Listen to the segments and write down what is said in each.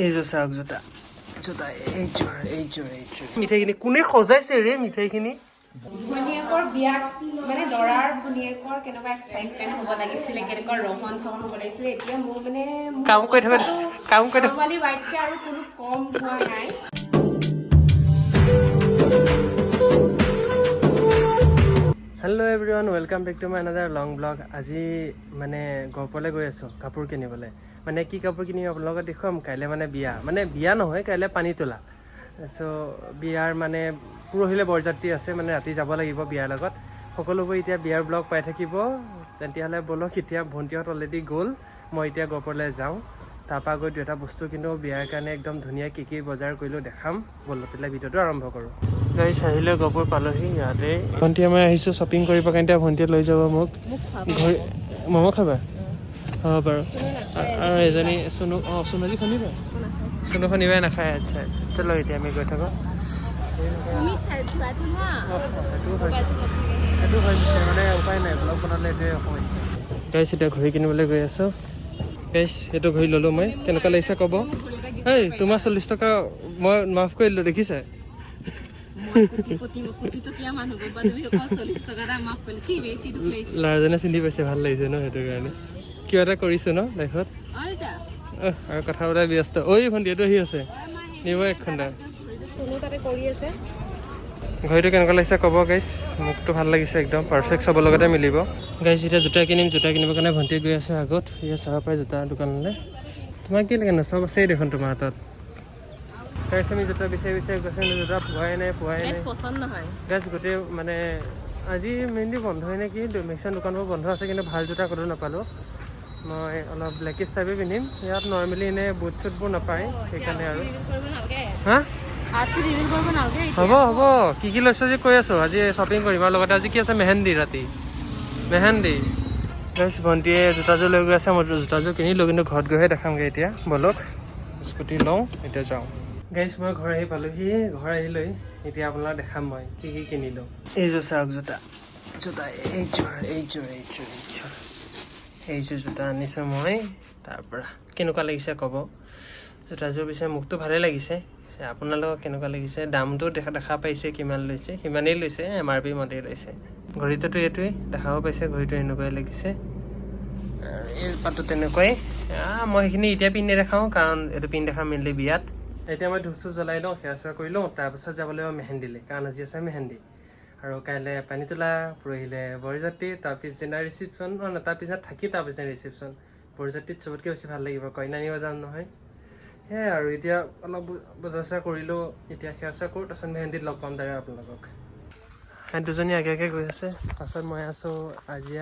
এই যে চাওক জোতা জোতা এইযোৰ মিঠাইখিনি কোনে সজাইছে ৰে মিঠাইখিনি ভনীয়েকৰ বিয়াত মানে দৰাৰ ভনীয়েকৰ কেনেকুৱা এক্সাইটমেণ্ট হ'ব লাগিছিলে কেনেকুৱা ৰহন চহন হ'ব লাগিছিলে এতিয়া মোৰ মানে কাম কৰি থকা নৰ্মালি হোৱাইটকে আৰু কোনো কম হোৱা নাই hello' everyone welcome back to my another long blog আজি মানে গহপুৰলৈ গৈ আছোঁ কাপোৰ কিনিবলৈ মানে কি কাপোৰ কিনিম আপোনালোকক দেখুৱাম কাইলৈ মানে বিয়া নহয় কাইলৈ পানী তোলা চ' বিয়াৰ মানে পৰহিলৈ বৰযাত্ৰী আছে মানে ৰাতি যাব লাগিব বিয়াৰ লগত সকলোবোৰ এতিয়া বিয়াৰ ব্লগ পাই থাকিব তেতিয়াহ'লে ব'লক এতিয়া ভণ্টিহঁত অলৰেডি গ'ল মই এতিয়া গহপুৰলৈ যাওঁ তাৰপৰা গৈ দুটা বস্তু কিন্তু বিয়াৰ কাৰণে একদম ধুনীয়া কি বজাৰ কৰিলোঁ দেখাম ব'লক পেলাই ভিডিঅ'টো আৰম্ভ কৰোঁ গাড়ী আহিলে গহপুৰ পালোহি ইয়াতে ভণ্টি মই আহিছোঁ শ্বপিং কৰিব কাৰণে এতিয়া ভণ্টিয়ে লৈ যাব মোক ঘৰ ম'ম' খাবা হ'ব বাৰু আৰু এজনী চুনু চুনুজি শুনিবা চুনু শুনিবাই নাখায় আচ্ছা চলো এতিয়া আমি গৈ থাকোঁ সেইটো হয় মানে উপায় নাই ব্লগ বনালে এইটোৱে সমস্যা গাইছ এতিয়া ঘড়ী কিনিবলৈ গৈ আছোঁ গাইছ সেইটো ঘড়ী ল'লোঁ মই কেনেকুৱা লাগিছে ক'ব এই তোমাৰ 40 টকা মই মাফ কৰি দিলোঁ দেখিছে ল'ৰাজনে চিনি পাইছে ভাল লাগিছে ন সেইটো কাৰণে কিবা এটা কৰিছোঁ ন লাইফত আৰু কথা বতৰা ব্যস্ত ঐ ভণ্টি এইটো আহি আছে নিব এক ঘণ্টা ঘড়ীটো কেনেকুৱা লাগিছে ক'ব গাইছ মোকতো ভাল লাগিছে একদম পাৰফেক্ট চবৰ লগতে মিলিব গাইছ এতিয়া জোতা কিনিবৰ কাৰণে ভণ্টি গৈ আছে আগত ইয়ে চাব পাৰে জোতা দোকানলৈ তোমাক কি লাগে ন চব আছেই দেখোন তোমাৰ হাতত গাইছ আমি জোতা বিচাৰি গৈছোঁ জোতা পোৱাই নাই পচন্দ নহয় গাইছ গোটেই মানে আজি মেইনলি বন্ধই নে কি মেক্সিমাম দোকানবোৰ বন্ধ আছে কিন্তু ভাল জোতা ক'তো নাপালোঁ মই অলপ ব্লেকিছ টাইপে পিন্ধিম ইয়াত নৰ্মেলি এনেই বুট চুটবোৰ নাপায় সেইকাৰণে আৰু হা হ'ব কি লৈছোঁ যে কৈ আছোঁ আজি শ্বপিং কৰিম আৰু লগতে আজি কি আছে মেহেন্দি ৰাতি মেহেন্দি গাইছ ভণ্টিয়ে জোতাযোৰ লৈ গৈ আছে মই জোতাযোৰ কিনিলোঁ কিন্তু ঘৰত গৈহে দেখামগৈ এতিয়া ব'লক স্কুটি লওঁ এতিয়া যাওঁ গাইছ মই ঘৰ আহি পালোঁহি ঘৰ আহিলৈ এতিয়া আপোনাক দেখাম মই কি কিনিলোঁ এইযোৰ চাওক জোতা এইযোৰ জোতা আনিছোঁ মই তাৰপৰা কেনেকুৱা লাগিছে ক'ব জোতাযোৰ পিছে মোকতো ভালেই লাগিছে আপোনালোকক কেনেকুৱা লাগিছে দামটো দেখা পাইছে কিমান লৈছে সিমানেই লৈছে MRP মতেই লৈছে ঘড়ীটোতো এইটোৱেই দেখাব পাইছে ঘড়ীটো এনেকুৱাই লাগিছে আৰু এই পাতো তেনেকুৱাই মই সেইখিনি এতিয়া পিন্ধি দেখাওঁ কাৰণ এইটো পিন্ধি দেখাম মেইনলি বিয়াত এতিয়া মই ধূপ চুপ জ্বলাই লওঁ সেৱা চেৱা কৰি লওঁ তাৰপিছত যাব লাগিব মেহেন্দিলৈ কাৰণ আজি আছে মেহেন্দি আৰু কাইলৈ পানী তোলা পৰহিলৈ বৰযাত্ৰী তাৰ পিছদিনা ৰিচিপশ্যন তাৰ পিছত থাকি তাৰ পিছদিনা ৰিচিপশ্যন বৰযাত্ৰীত চবতকৈ বেছি ভাল লাগিব কইনা নিব যাম নহয় সেয়াই আৰু এতিয়া অলপ বজাৰ চজাৰ কৰিলোঁ এতিয়া সেৱা চেৱা কৰোঁ তাৰপিছত মেহেন্দিত লগ পাম তাৰে আপোনালোকক দুজনী আগে গৈ আছে পাছত মই আছোঁ আজি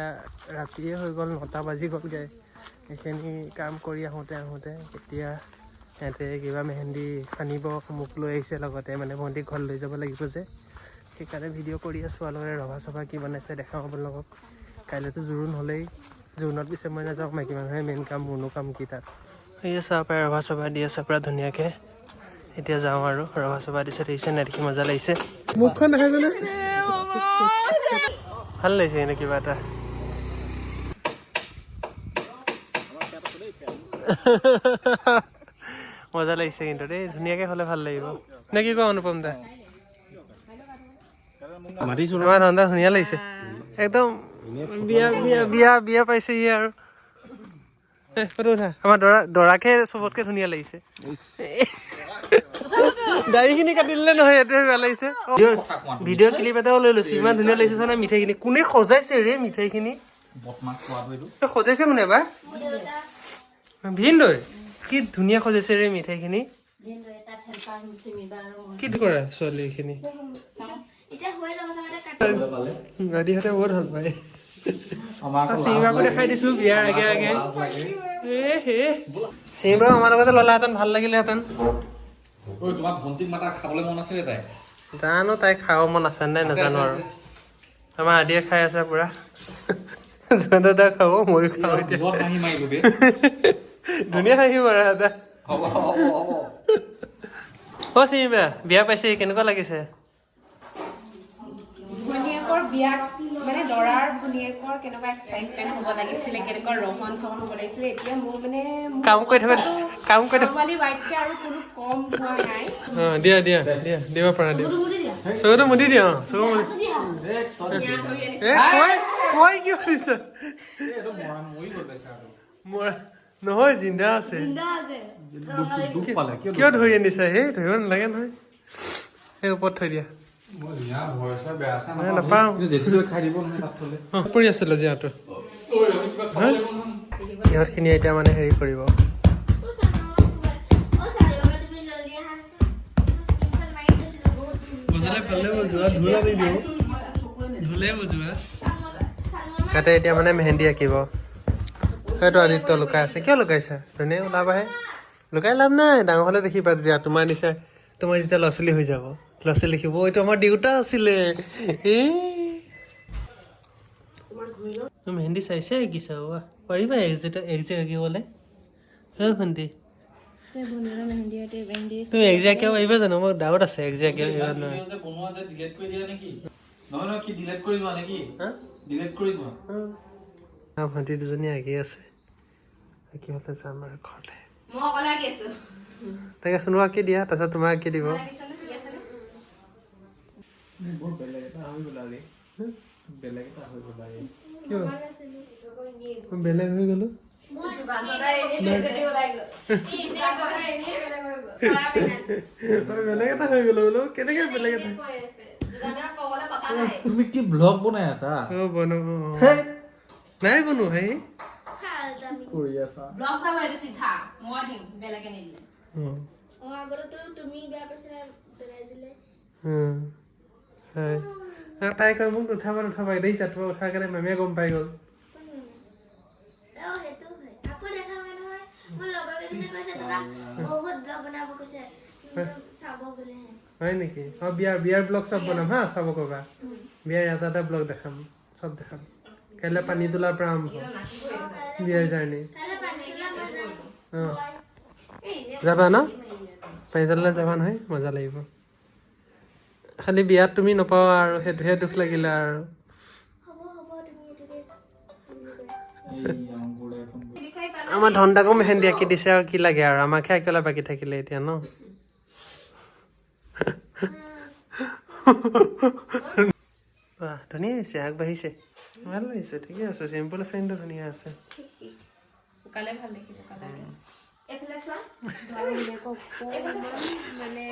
ৰাতিয়ে হৈ গ'ল 9টা বাজি গ'লগৈ এইখিনি কাম কৰি আহোঁতে এতিয়া সিহঁতে কিবা মেহেন্দি সানিব মোক লৈ আহিছে লগতে মানে ভণ্টিক ঘৰত লৈ যাব লাগিব যে সেইকাৰণে ভিডিঅ' কৰি আছোঁ আৰু ৰভা চভা কি বনাইছে দেখাওঁ আপোনালোকক কাইলৈতো জোৰোণ হ'লেই জোৰোণত পিছে মই নাযাওঁ মাইকী মানুহে মেইন কাম মোৰনো কাম কি তাত সেয়ে চাব পাৰে ৰভা চভা দি আছে পূৰা ধুনীয়াকৈ এতিয়া যাওঁ আৰু ৰভা চভা দিছে দেখিছে নাই দেখি মজা লাগিছে মুখখন দেখা জানে ভাল লাগিছে এনে কিবা এটা মজা লাগিছে কিন্তু দেই ধুনীয়াকৈ হ'লে ভাল লাগিব নে কি কোৱা অনুপম দা আমাৰ ধন্দা ধুনীয়া লাগিছে একদম বিয়া পাইছেহি আৰু আমাৰ দৰাকে চবতকে ধুনীয়া লাগিছে দাড়িখিনি কাটি দিলে নহয় এইটোৱে বেয়া লাগিছে ভিডিঅ' ক্লিপ এটাও লৈ লৈছো ইমান ধুনীয়া লাগিছে চোৱা মিঠাইখিনি কোনে সজাইছে ৰে মিঠাইখিনি সজাইছে কোনে বা ভিনদৈ কি ধুনীয়া সজাইছে ৰে মিঠাইখিনি কি কৰে ছোৱালী এইখিনি গাড়ীহঁতে বহুত ভাল পায় চিমাকো দেখাই দিছো বিয়াৰ আগে চিমা আমাৰ লগতে ল'লাহেঁতেন ভাল লাগিলেহেঁতেন জানো তাই খাব মন আছে নাই নাজানো আৰু আমাৰ আদিয়ে খাই আছে পুৰা জনতা খাব ময়ো খাওঁ ধুনীয়া হাঁহি মাৰা দাদা অ চিমা বিয়া পাইছে কেনেকুৱা লাগিছে ভনীয়েকৰ বিয়াত মানে দৰাৰ ভনীয়েকৰ কেনেকুৱা এক্সাইটমেণ্ট হ'ব লাগিছিলে, কেনেকুৱা ৰহন চহন হ'ব লাগিছিলে, এতিয়া মোৰ মানে কাম কৰি থকা নৰ্মালি ৱাইটকে আৰু কোনো কম হোৱা নাই। দিয়া দিব পাৰা দিয়া চকুটো মুদি দিয়া চকু মুদি কৈ কি কৰিছা নহয় জিন্দা আছে কিয় ধৰি আনিছা সেই ধৰিব নালাগে নহয় সেই ওপৰত থৈ দিয়া নাপাওঁ পৰি আছিলো জীয়াটো সিহঁতখিনি এতিয়া মানে হেৰি কৰিব তাতে এতিয়া মানে মেহেন্দি আঁকিব সেইটো আদিত্য লুকাই আছে কিয় লুকাইছা ধুনীয়া ওলাবাহে লুকাই লাভ নাই ডাঙৰ হ'লে দেখিবা তেতিয়া তোমাৰ নিচা তোমাৰ যেতিয়া ল'ৰা ছোৱালী হৈ যাব ল'ৰা ছোৱালী দেখিব এইটো আমাৰ দেউতা আছিলে মেহেন্দি চাইছে আঁকিছা পাৰিবা একজেক্ট আঁকিবলৈ হয় ভণ্টি তুমি একজেক্ট আঁকিব পাৰিবা জানো মোৰ ডাউট আছে একজেক্ট আঁকিব ভণ্টি দুজনী আঁকি আছে আঁকি হলে যাম আৰু ঘৰলে তাকে চুনু আঁকি দিয়া তাৰপিছত তোমাক আঁকি দিব বেলেগ হৈ গলো বেলেগ এটা হৈ গলো বোলো কেনেকে বেলেগ এটা তুমি কি ব্লগ বনাই আছা নাই বনো হেই কৰি আছা ব্লগ চাব এটা সিধা মই দিম বেলেগে নিদিলে আগতে তুমি বেয়া পাইছিলা বেলাই দিলে তাই কয় মোক উঠাবা দেখিছা তোমাৰ উঠাৰ কাৰণে মেমে গম পাই গ'ল সেইটো হয় আকৌ দেখা হয় নহয় মোৰ লগৰ কেইজনে কৈছে তোমাক বহুত ব্লগ বনাব কৈছে চাব গ'লে হয় নেকি বিয়াৰ ব্লগ চব বনাম হা চাব ক'বা বিয়াৰ এটা ব্লগ দেখাম চব দেখাম কাইলৈ পানী তোলাৰ পৰা আৰম্ভ বিয়াৰ জাৰ্ণি যাবা ন পানী তোলালৈ যাবা নহয় মজা লাগিব খালি বিয়াত তুমি নপাবা আৰু সেইটোহে দুখ লাগিলে আৰু আমাৰ ধন্দাকো মেহেন্দি আঁকি দিছে আৰু কি লাগে আৰু আমাকহে আঁকিবলৈ বাকী থাকিলে এতিয়া ন ধুনীয়া হৈছে আগবাঢ়িছে ভাল লাগিছে ঠিকে আছে চিম্পল আছে কিন্তু ধুনীয়া আছে শুকালে ভাল দেখিব কালাৰ এইফালে চোৱা মানে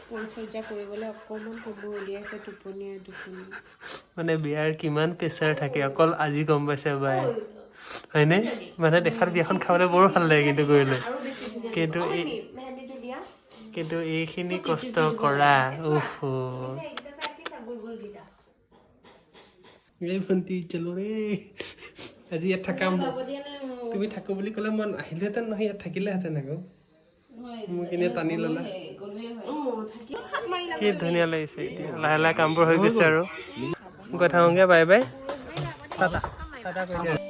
পৰিচৰ্যা কৰিবলৈ অকণমান ক'ব উলিয়াইছে টোপনি মানে বিয়াৰ কিমান প্ৰেচাৰ থাকে অকল আজি গম পাইছে বাই হয়নে মানে দেখাত বিয়াখন খাবলৈ বৰ ভাল লাগে কিন্তু কৰিলে কিন্তু এইখিনি কষ্ট কৰা এই ভণ্টি চলো ৰে আজি ইয়াত থাকা তুমি থাকো বুলি ক'লে মই আহিলোহেঁতেন নহয় ইয়াত থাকিলেহেঁতেন আকৌ মোক এনেই টানি ল'লা কি ধুনীয়া লাগিছে এতিয়া লাহে লাহে কামবোৰ হৈ গৈছে আৰু গৈ থাকোঁগৈ বাই বাই টাটা টাটা কৰি দিয়া